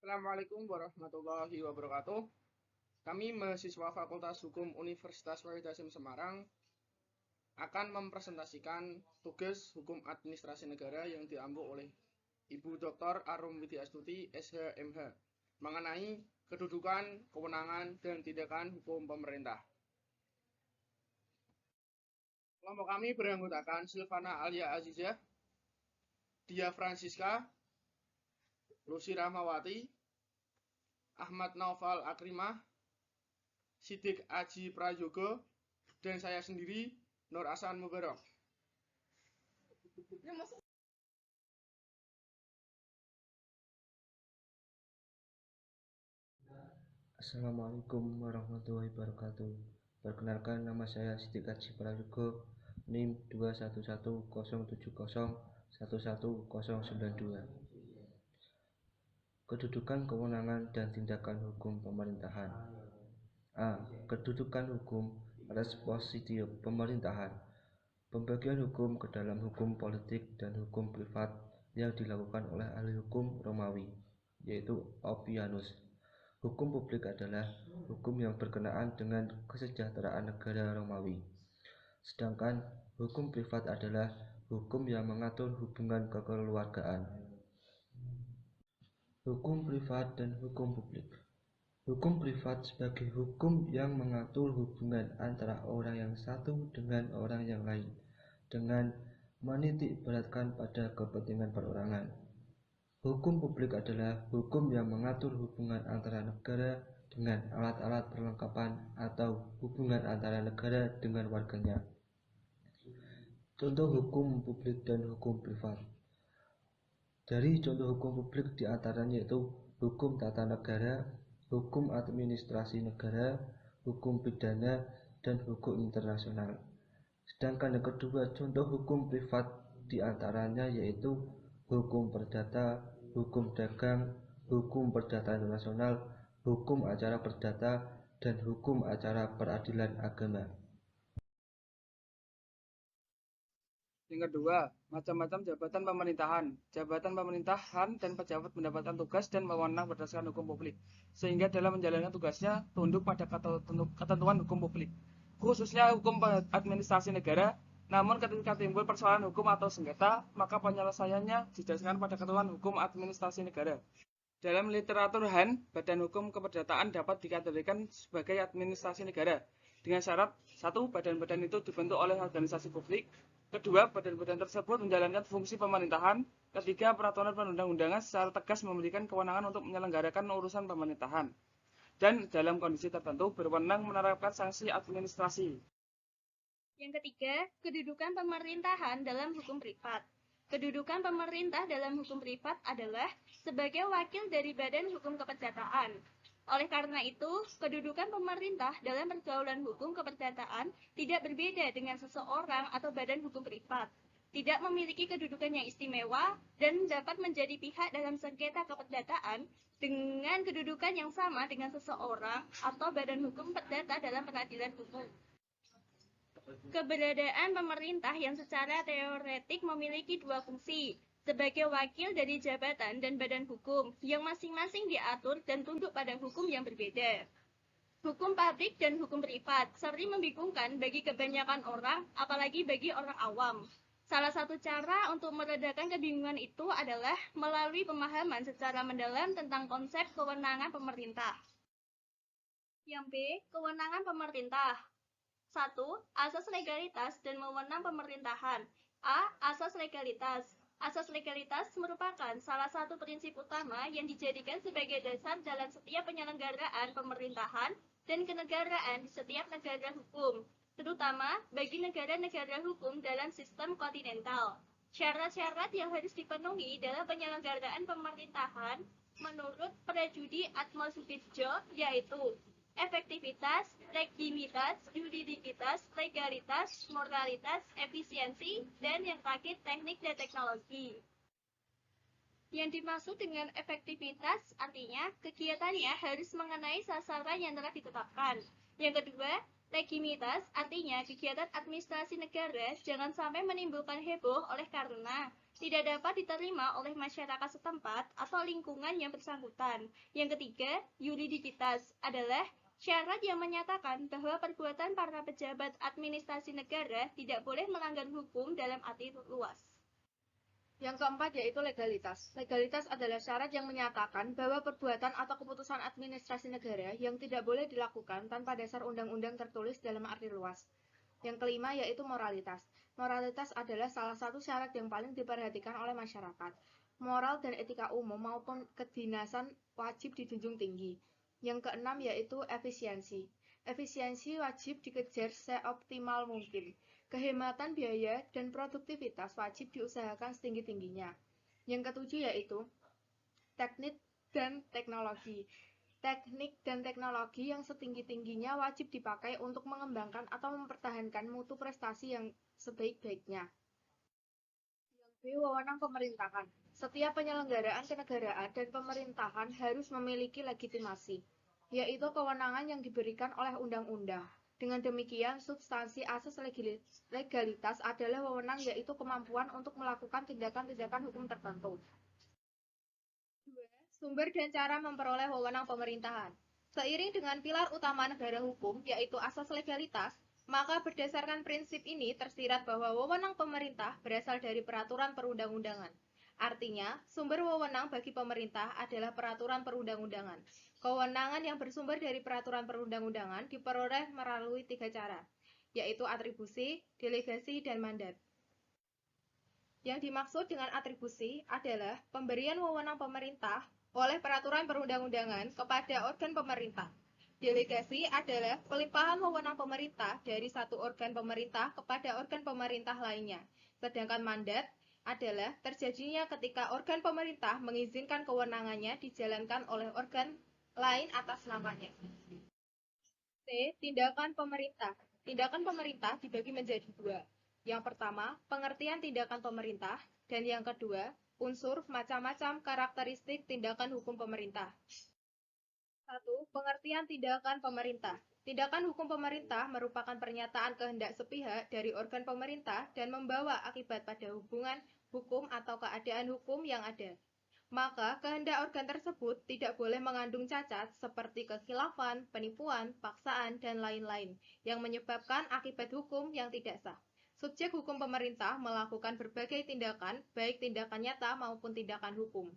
Assalamualaikum warahmatullahi wabarakatuh. Kami mahasiswa Fakultas Hukum Universitas Wahid Hasyim Semarang akan mempresentasikan tugas hukum administrasi negara yang diampu oleh Ibu Dr. Arum Widyastuti SH.MH mengenai kedudukan, kewenangan, dan tindakan hukum pemerintah. Kelompok kami beranggotakan Silvana Alia Azizah, Dia Francisca, Lucy Rahmawati, Ahmad Naufal Akrimah, Sidik Aji Prayogo, dan saya sendiri, Nur Hasan Mubarok. Assalamualaikum warahmatullahi wabarakatuh. Perkenalkan, nama saya Sidik Aji Prayogo, NIM 21170111092. Kedudukan, kewenangan, dan tindakan hukum pemerintahan. A. Kedudukan hukum, respositio pemerintahan. Pembagian hukum ke dalam hukum politik dan hukum privat yang dilakukan oleh ahli hukum Romawi, yaitu Oppianus. Hukum publik adalah hukum yang berkenaan dengan kesejahteraan negara Romawi. Sedangkan hukum privat adalah hukum yang mengatur hubungan kekeluargaan. Hukum privat dan hukum publik. Hukum privat sebagai hukum yang mengatur hubungan antara orang yang satu dengan orang yang lain dengan menitik beratkan pada kepentingan perorangan. Hukum publik adalah hukum yang mengatur hubungan antara negara dengan alat-alat perlengkapan atau hubungan antara negara dengan warganya. Contoh hukum publik dan hukum privat. Dari contoh hukum publik diantaranya yaitu hukum tata negara, hukum administrasi negara, hukum pidana, dan hukum internasional. Sedangkan yang kedua, contoh hukum privat diantaranya yaitu hukum perdata, hukum dagang, hukum perdata internasional, hukum acara perdata, dan hukum acara peradilan agama. Yang kedua, macam-macam jabatan pemerintahan. Jabatan pemerintahan dan pejabat mendapatkan tugas dan wewenang berdasarkan hukum publik, sehingga dalam menjalankan tugasnya tunduk pada ketentuan hukum publik, khususnya hukum administrasi negara. Namun ketika timbul persoalan hukum atau sengketa, maka penyelesaiannya didasarkan pada ketentuan hukum administrasi negara. Dalam literatur Han, badan hukum keperdataan dapat dikategorikan sebagai administrasi negara dengan syarat: 1. Badan-badan itu dibentuk oleh organisasi publik. 2. Badan-badan tersebut menjalankan fungsi pemerintahan. 3. Peraturan perundang-undangan secara tegas memberikan kewenangan untuk menyelenggarakan urusan pemerintahan, dan dalam kondisi tertentu berwenang menerapkan sanksi administrasi. Yang ketiga, kedudukan pemerintahan dalam hukum privat. Kedudukan pemerintah dalam hukum privat adalah sebagai wakil dari badan hukum keperdataan. Oleh karena itu, kedudukan pemerintah dalam pergaulan hukum keperdataan tidak berbeda dengan seseorang atau badan hukum privat. Tidak memiliki kedudukan yang istimewa dan dapat menjadi pihak dalam sengketa keperdataan dengan kedudukan yang sama dengan seseorang atau badan hukum perdata dalam peradilan hukum. Keberadaan pemerintah yang secara teoretik memiliki dua fungsi, sebagai wakil dari jabatan dan badan hukum yang masing-masing diatur dan tunduk pada hukum yang berbeda. Hukum publik dan hukum privat sering membingungkan bagi kebanyakan orang, apalagi bagi orang awam. Salah satu cara untuk meredakan kebingungan itu adalah melalui pemahaman secara mendalam tentang konsep kewenangan pemerintah. Yang B, kewenangan pemerintah. 1. Asas legalitas dan wewenang pemerintahan. A. Asas legalitas. Asas legalitas merupakan salah satu prinsip utama yang dijadikan sebagai dasar dalam setiap penyelenggaraan pemerintahan dan kenegaraan di setiap negara hukum, terutama bagi negara-negara hukum dalam sistem kontinental. Syarat-syarat yang harus dipenuhi dalam penyelenggaraan pemerintahan menurut Prajudi Atmosuditjo yaitu efektivitas, legitimitas, juridikitas, legalitas, moralitas, efisiensi, dan yang terakhir teknik dan teknologi. Yang dimaksud dengan efektivitas artinya kegiatannya harus mengenai sasaran yang telah ditetapkan. Yang kedua, legitimitas artinya kegiatan administrasi negara jangan sampai menimbulkan heboh oleh karena tidak dapat diterima oleh masyarakat setempat atau lingkungan yang bersangkutan. Yang ketiga, yuridikitas adalah syarat yang menyatakan bahwa perbuatan para pejabat administrasi negara tidak boleh melanggar hukum dalam arti luas. Yang keempat yaitu legalitas. Legalitas adalah syarat yang menyatakan bahwa perbuatan atau keputusan administrasi negara yang tidak boleh dilakukan tanpa dasar undang-undang tertulis dalam arti luas. Yang kelima yaitu moralitas. Moralitas adalah salah satu syarat yang paling diperhatikan oleh masyarakat. Moral dan etika umum maupun kedinasan wajib dijunjung tinggi. Yang keenam yaitu efisiensi. Efisiensi wajib dikejar seoptimal mungkin. Kehematan biaya dan produktivitas wajib diusahakan setinggi-tingginya. Yang ketujuh yaitu teknik dan teknologi. Teknik dan teknologi yang setinggi-tingginya wajib dipakai untuk mengembangkan atau mempertahankan mutu prestasi yang sebaik-baiknya. Yang B, wewenang pemerintahan. Setiap penyelenggaraan kenegaraan dan pemerintahan harus memiliki legitimasi, yaitu kewenangan yang diberikan oleh undang-undang. Dengan demikian, substansi asas legalitas adalah wewenang, yaitu kemampuan untuk melakukan tindakan-tindakan hukum tertentu. 2. Sumber dan cara memperoleh wewenang pemerintahan. Seiring dengan pilar utama negara hukum, yaitu asas legalitas, maka berdasarkan prinsip ini tersirat bahwa wewenang pemerintah berasal dari peraturan perundang-undangan. Artinya, sumber wewenang bagi pemerintah adalah peraturan perundang-undangan. Kewenangan yang bersumber dari peraturan perundang-undangan diperoleh melalui 3 cara, yaitu atribusi, delegasi, dan mandat. Yang dimaksud dengan atribusi adalah pemberian wewenang pemerintah oleh peraturan perundang-undangan kepada organ pemerintah. Delegasi adalah pelimpahan wewenang pemerintah dari satu organ pemerintah kepada organ pemerintah lainnya. Sedangkan mandat adalah terjadinya ketika organ pemerintah mengizinkan kewenangannya dijalankan oleh organ lain atas namanya. C. Tindakan pemerintah. Tindakan pemerintah dibagi menjadi 2. Yang pertama, pengertian tindakan pemerintah, dan yang kedua, unsur macam-macam karakteristik tindakan hukum pemerintah. 1. Pengertian tindakan pemerintah. Tindakan hukum pemerintah merupakan pernyataan kehendak sepihak dari organ pemerintah dan membawa akibat pada hubungan hukum atau keadaan hukum yang ada. Maka, kehendak organ tersebut tidak boleh mengandung cacat seperti kekhilafan, penipuan, paksaan, dan lain-lain yang menyebabkan akibat hukum yang tidak sah. Subjek hukum pemerintah melakukan berbagai tindakan, baik tindakan nyata maupun tindakan hukum.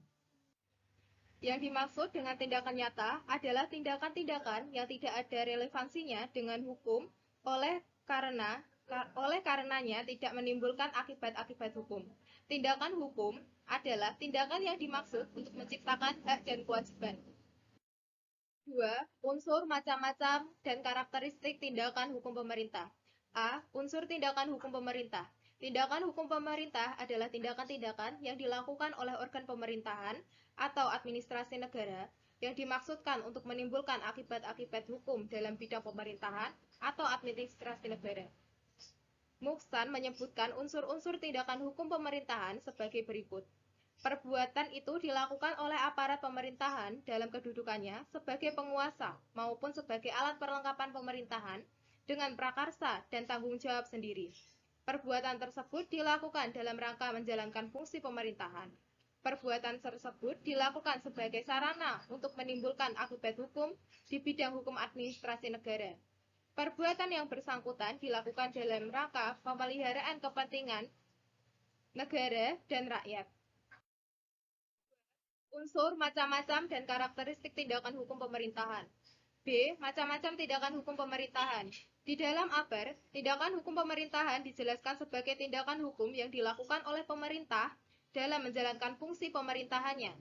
Yang dimaksud dengan tindakan nyata adalah tindakan-tindakan yang tidak ada relevansinya dengan hukum oleh karenanya tidak menimbulkan akibat-akibat hukum. Tindakan hukum adalah tindakan yang dimaksud untuk menciptakan hak dan kewajiban. 2. Unsur macam-macam dan karakteristik tindakan hukum pemerintah. A. Unsur tindakan hukum pemerintah. Tindakan hukum pemerintah adalah tindakan-tindakan yang dilakukan oleh organ pemerintahan atau administrasi negara yang dimaksudkan untuk menimbulkan akibat-akibat hukum dalam bidang pemerintahan atau administrasi negara. Muksan menyebutkan unsur-unsur tindakan hukum pemerintahan sebagai berikut. Perbuatan itu dilakukan oleh aparat pemerintahan dalam kedudukannya sebagai penguasa maupun sebagai alat perlengkapan pemerintahan dengan prakarsa dan tanggung jawab sendiri. Perbuatan tersebut dilakukan dalam rangka menjalankan fungsi pemerintahan. Perbuatan tersebut dilakukan sebagai sarana untuk menimbulkan akibat hukum di bidang hukum administrasi negara. Perbuatan yang bersangkutan dilakukan dalam rangka pemeliharaan kepentingan negara dan rakyat. Unsur macam-macam dan karakteristik tindakan hukum pemerintahan. B. Macam-macam tindakan hukum pemerintahan. Di dalam ABAR, tindakan hukum pemerintahan dijelaskan sebagai tindakan hukum yang dilakukan oleh pemerintah dalam menjalankan fungsi pemerintahannya.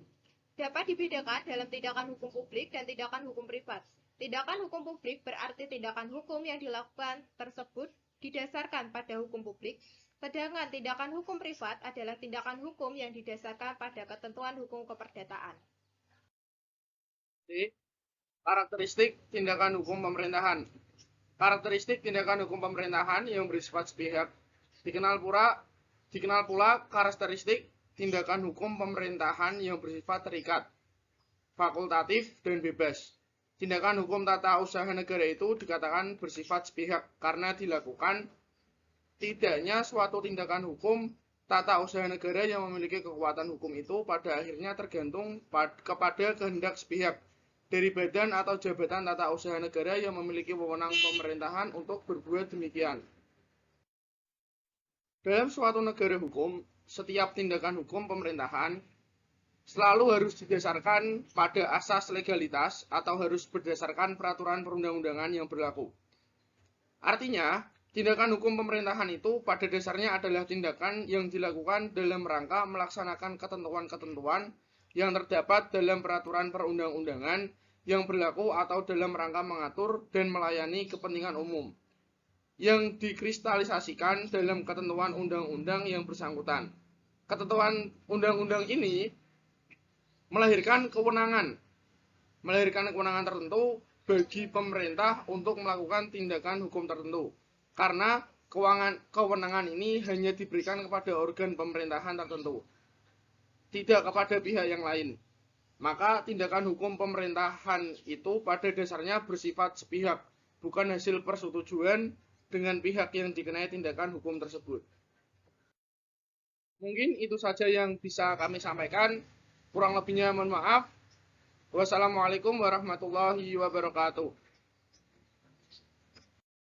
Dapat dibedakan dalam tindakan hukum publik dan tindakan hukum privat. Tindakan hukum publik berarti tindakan hukum yang dilakukan tersebut didasarkan pada hukum publik, sedangkan tindakan hukum privat adalah tindakan hukum yang didasarkan pada ketentuan hukum keperdataan. D. Karakteristik tindakan hukum pemerintahan. Karakteristik tindakan hukum pemerintahan yang bersifat sepihak. Dikenal pula karakteristik tindakan hukum pemerintahan yang bersifat terikat, fakultatif, dan bebas. Tindakan hukum tata usaha negara itu dikatakan bersifat sepihak karena dilakukan tidaknya suatu tindakan hukum tata usaha negara yang memiliki kekuatan hukum itu pada akhirnya tergantung kepada kehendak sepihak dari badan atau jabatan tata usaha negara yang memiliki wewenang pemerintahan untuk berbuat demikian. Dalam suatu negara hukum, setiap tindakan hukum pemerintahan selalu harus didasarkan pada asas legalitas atau harus berdasarkan peraturan perundang-undangan yang berlaku. Artinya, tindakan hukum pemerintahan itu pada dasarnya adalah tindakan yang dilakukan dalam rangka melaksanakan ketentuan-ketentuan yang terdapat dalam peraturan perundang-undangan yang berlaku atau dalam rangka mengatur dan melayani kepentingan umum yang dikristalisasikan dalam ketentuan undang-undang yang bersangkutan. Ketentuan undang-undang ini melahirkan kewenangan tertentu bagi pemerintah untuk melakukan tindakan hukum tertentu. Karena kewenangan ini hanya diberikan kepada organ pemerintahan tertentu, tidak kepada pihak yang lain. Maka tindakan hukum pemerintahan itu pada dasarnya bersifat sepihak, bukan hasil persetujuan dengan pihak yang dikenai tindakan hukum tersebut. Mungkin itu saja yang bisa kami sampaikan. Kurang lebihnya mohon maaf. Wassalamualaikum warahmatullahi wabarakatuh.